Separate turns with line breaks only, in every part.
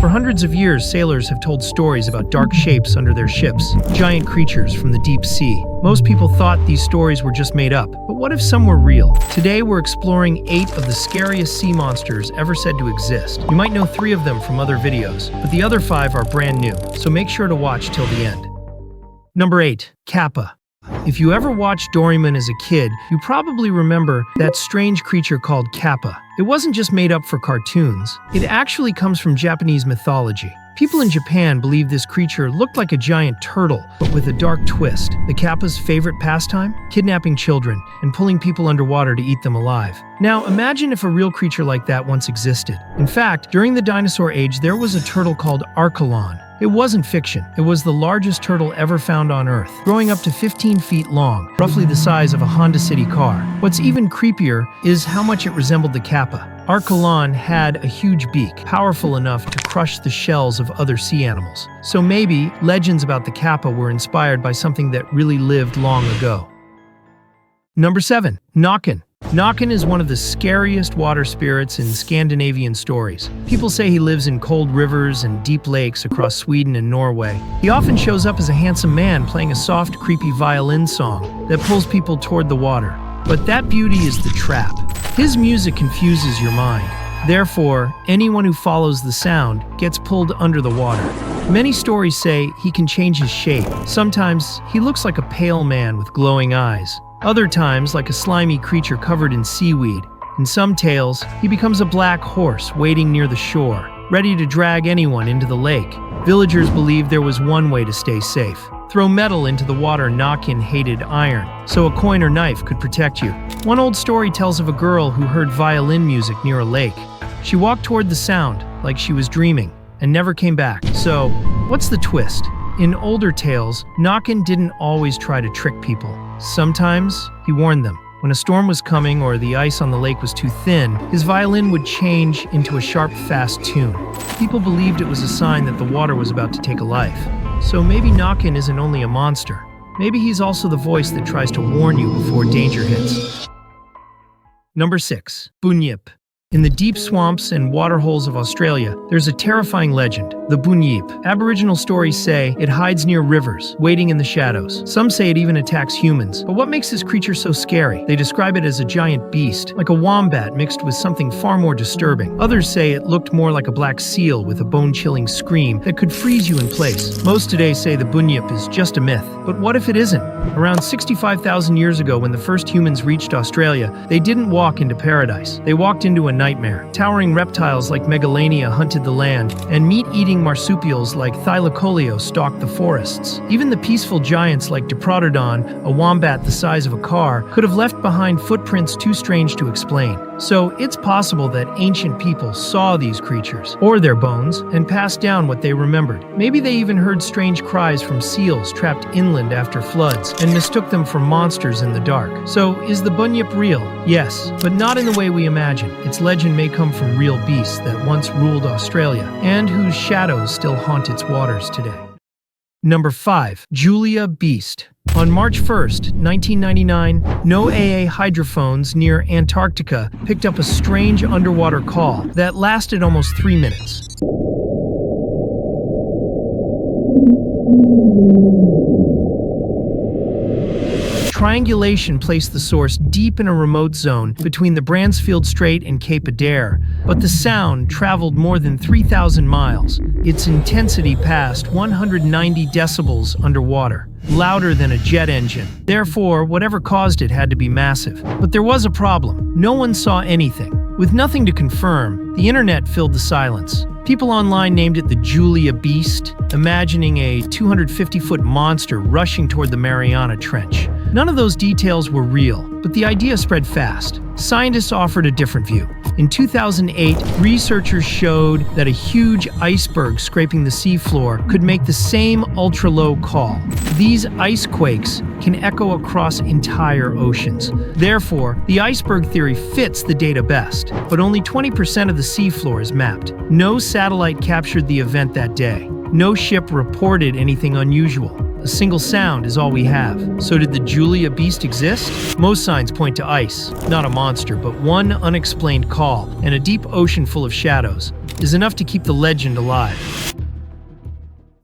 For hundreds of years, sailors have told stories about dark shapes under their ships, giant creatures from the deep sea. Most people thought these stories were just made up, but what if some were real? Today, we're exploring 8 of the scariest sea monsters ever said to exist. You might know 3 of them from other videos, but the other 5 are brand new, so make sure to watch till the end. Number 8. Kappa. If you ever watched Doraemon as a kid, you probably remember that strange creature called kappa. It wasn't just made up for cartoons. It actually comes from Japanese mythology. People in Japan believe this creature looked like a giant turtle, but with a dark twist. The kappa's favorite pastime? Kidnapping children and pulling people underwater to eat them alive. Now, imagine if a real creature like that once existed. In fact, during the dinosaur age, there was a turtle called Archelon. It wasn't fiction. It was the largest turtle ever found on Earth, growing up to 15 feet long, roughly the size of a Honda City car. What's even creepier is how much it resembled the kappa. Archelon had a huge beak, powerful enough to crush the shells of other sea animals. So maybe legends about the kappa were inspired by something that really lived long ago. Number 7. Nokken. Nokken is one of the scariest water spirits in Scandinavian stories. People say he lives in cold rivers and deep lakes across Sweden and Norway. He often shows up as a handsome man playing a soft, creepy violin song that pulls people toward the water. But that beauty is the trap. His music confuses your mind. Therefore, anyone who follows the sound gets pulled under the water. Many stories say he can change his shape. Sometimes he looks like a pale man with glowing eyes. Other times, like a slimy creature covered in seaweed. In some tales, he becomes a black horse waiting near the shore, ready to drag anyone into the lake. Villagers believed there was one way to stay safe. Throw metal into the water. Nokken hated iron, so a coin or knife could protect you. One old story tells of a girl who heard violin music near a lake. She walked toward the sound, like she was dreaming, and never came back. So, what's the twist? In older tales, Nokken didn't always try to trick people. Sometimes, he warned them. When a storm was coming or the ice on the lake was too thin, his violin would change into a sharp, fast tune. People believed it was a sign that the water was about to take a life. So maybe Nokken isn't only a monster. Maybe he's also the voice that tries to warn you before danger hits. Number 6. Bunyip. In the deep swamps and waterholes of Australia, there's a terrifying legend, the Bunyip. Aboriginal stories say it hides near rivers, waiting in the shadows. Some say it even attacks humans. But what makes this creature so scary? They describe it as a giant beast, like a wombat mixed with something far more disturbing. Others say it looked more like a black seal with a bone-chilling scream that could freeze you in place. Most today say the Bunyip is just a myth. But what if it isn't? Around 65,000 years ago, when the first humans reached Australia, they didn't walk into paradise. They walked into a nightmare. Towering reptiles like Megalania hunted the land, and meat-eating marsupials like Thylacoleo stalked the forests. Even the peaceful giants like Diprotodon, a wombat the size of a car, could have left behind footprints too strange to explain. So it's possible that ancient people saw these creatures, or their bones, and passed down what they remembered. Maybe they even heard strange cries from seals trapped inland after floods, and mistook them for monsters in the dark. So is the Bunyip real? Yes, but not in the way we imagine. Its legend may come from real beasts that once ruled Australia, and whose shadows still haunt its waters today. Number 5. Julia Beast. On March 1st, 1999, no AA hydrophones near Antarctica picked up a strange underwater call that lasted almost 3 minutes. Triangulation placed the source deep in a remote zone between the Bransfield Strait and Cape Adare, but the sound traveled more than 3,000 miles. Its intensity passed 190 decibels underwater, louder than a jet engine. Therefore, whatever caused it had to be massive. But there was a problem. No one saw anything. With nothing to confirm, the internet filled the silence. People online named it the Julia Beast, imagining a 250-foot monster rushing toward the Mariana Trench. None of those details were real, but the idea spread fast. Scientists offered a different view. In 2008, researchers showed that a huge iceberg scraping the seafloor could make the same ultra-low call. These ice quakes can echo across entire oceans. Therefore, the iceberg theory fits the data best, but only 20% of the seafloor is mapped. No satellite captured the event that day. No ship reported anything unusual. A A single sound is all we have. So did the Julia beast exist? Most signs point to ice, not a monster, but one unexplained call, and a deep ocean full of shadows is enough to keep the legend alive.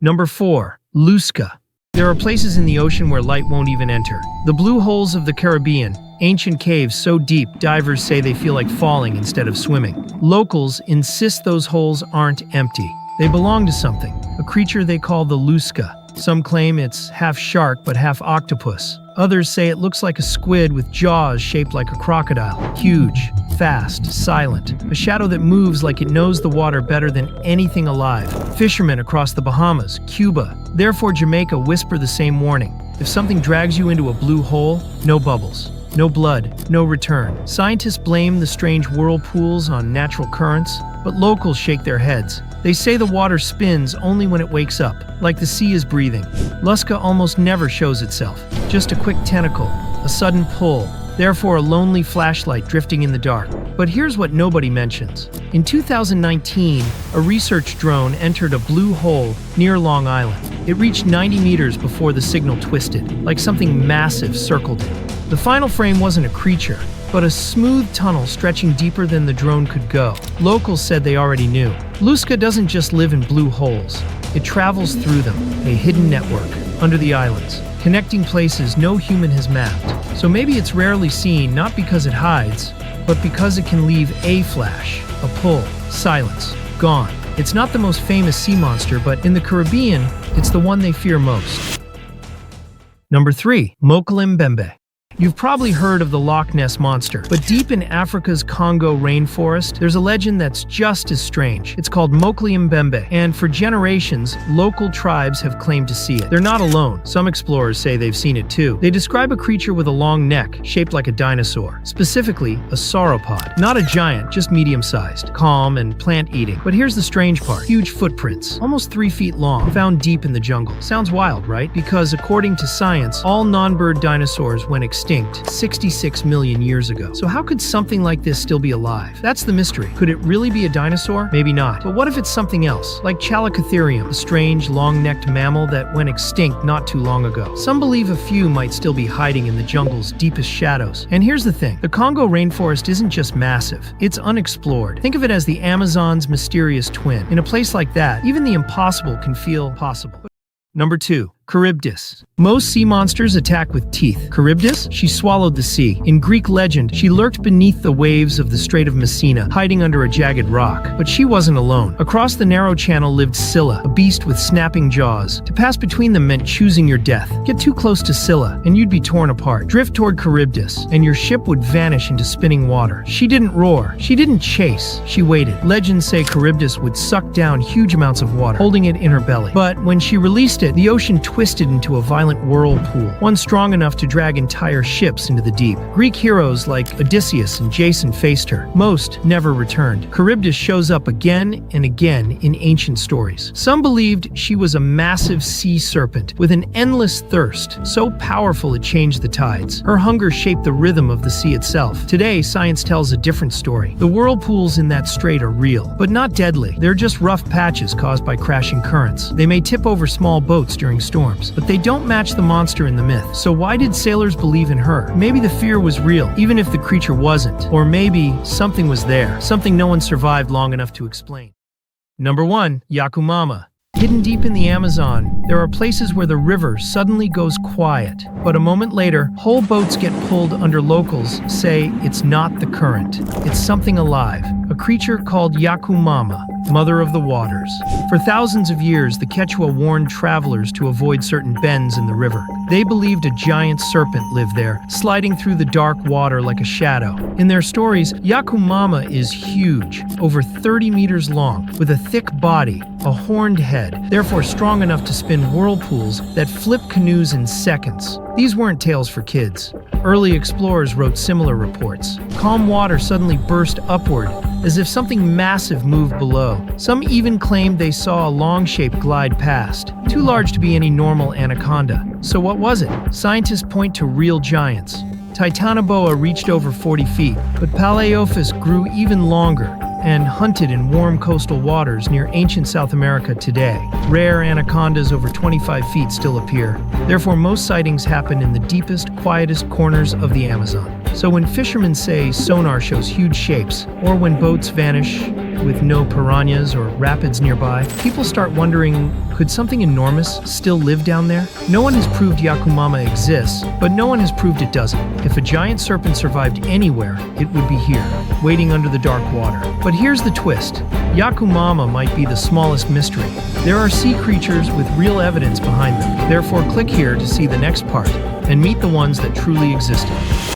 Number 4. Lusca. There are places in the ocean where light won't even enter. The blue holes of the Caribbean, ancient caves so deep divers say they feel like falling instead of swimming. Locals insist those holes aren't empty. They belong to something, a creature they call the lusca. Some claim it's half shark but half octopus. Others say it looks like a squid with jaws shaped like a crocodile. Huge, fast, silent. A shadow that moves like it knows the water better than anything alive. Fishermen across the Bahamas, Cuba, therefore Jamaica whisper the same warning. If something drags you into a blue hole, no bubbles. No blood, no return. Scientists blame the strange whirlpools on natural currents, but locals shake their heads. They say the water spins only when it wakes up, like the sea is breathing. Lusca almost never shows itself. Just a quick tentacle, a sudden pull, therefore a lonely flashlight drifting in the dark. But here's what nobody mentions. In 2019, a research drone entered a blue hole near Long Island. It reached 90 meters before the signal twisted, like something massive circled it. The final frame wasn't a creature, but a smooth tunnel stretching deeper than the drone could go. Locals said they already knew. Lusca doesn't just live in blue holes. It travels through them, a hidden network, under the islands, connecting places no human has mapped. So maybe it's rarely seen not because it hides, but because it can leave a flash, a pull, silence, gone. It's not the most famous sea monster, but in the Caribbean, it's the one they fear most. Number 3. Mokele-Mbembe. You've probably heard of the Loch Ness Monster, but deep in Africa's Congo rainforest, there's a legend that's just as strange. It's called Mokele-Mbembe, and for generations, local tribes have claimed to see it. They're not alone. Some explorers say they've seen it too. They describe a creature with a long neck, shaped like a dinosaur, specifically a sauropod. Not a giant, just medium-sized, calm and plant-eating. But here's the strange part. Huge footprints, almost 3 feet long, found deep in the jungle. Sounds wild, right? Because according to science, all non-bird dinosaurs went extinct 66 million years ago. So how could something like this still be alive? That's the mystery. Could it really be a dinosaur? Maybe not. But what if it's something else? Like Chalicotherium, a strange, long-necked mammal that went extinct not too long ago. Some believe a few might still be hiding in the jungle's deepest shadows. And here's the thing. The Congo rainforest isn't just massive. It's unexplored. Think of it as the Amazon's mysterious twin. In a place like that, even the impossible can feel possible. Number 2. Charybdis. Most sea monsters attack with teeth. Charybdis? She swallowed the sea. In Greek legend, she lurked beneath the waves of the Strait of Messina, hiding under a jagged rock. But she wasn't alone. Across the narrow channel lived Scylla, a beast with snapping jaws. To pass between them meant choosing your death. Get too close to Scylla, and you'd be torn apart. Drift toward Charybdis, and your ship would vanish into spinning water. She didn't roar. She didn't chase. She waited. Legends say Charybdis would suck down huge amounts of water, holding it in her belly. But when she released it, the ocean twisted into a violent whirlpool, one strong enough to drag entire ships into the deep. Greek heroes like Odysseus and Jason faced her. Most never returned. Charybdis shows up again and again in ancient stories. Some believed she was a massive sea serpent with an endless thirst, so powerful it changed the tides. Her hunger shaped the rhythm of the sea itself. Today, science tells a different story. The whirlpools in that strait are real, but not deadly. They're just rough patches caused by crashing currents. They may tip over small boats during storms, but they don't match the monster in the myth. So why did sailors believe in her? Maybe the fear was real, even if the creature wasn't. Or maybe something was there, something no one survived long enough to explain. Number 1. Yacumama. Hidden deep in the Amazon, there are places where the river suddenly goes quiet. But a moment later, whole boats get pulled under. Locals say it's not the current. It's something alive, a creature called Yacumama, mother of the waters. For thousands of years, the Quechua warned travelers to avoid certain bends in the river. They believed a giant serpent lived there, sliding through the dark water like a shadow. In their stories, Yacumama is huge, over 30 meters long, with a thick body, a horned head, therefore strong enough to spin whirlpools that flip canoes in seconds. These weren't tales for kids. Early explorers wrote similar reports. Calm water suddenly burst upward, as if something massive moved below. Some even claimed they saw a long shape glide past, too large to be any normal anaconda. So what was it? Scientists point to real giants. Titanoboa reached over 40 feet, but Paleophis grew even longer, and hunted in warm coastal waters near ancient South America today. Rare anacondas over 25 feet still appear. Therefore, most sightings happen in the deepest, quietest corners of the Amazon. So when fishermen say sonar shows huge shapes, or when boats vanish with no piranhas or rapids nearby, people start wondering, could something enormous still live down there? No one has proved Yacumama exists, but no one has proved it doesn't. If a giant serpent survived anywhere, it would be here, waiting under the dark water. But here's the twist. Yacumama might be the smallest mystery. There are sea creatures with real evidence behind them. Therefore, click here to see the next part and meet the ones that truly existed.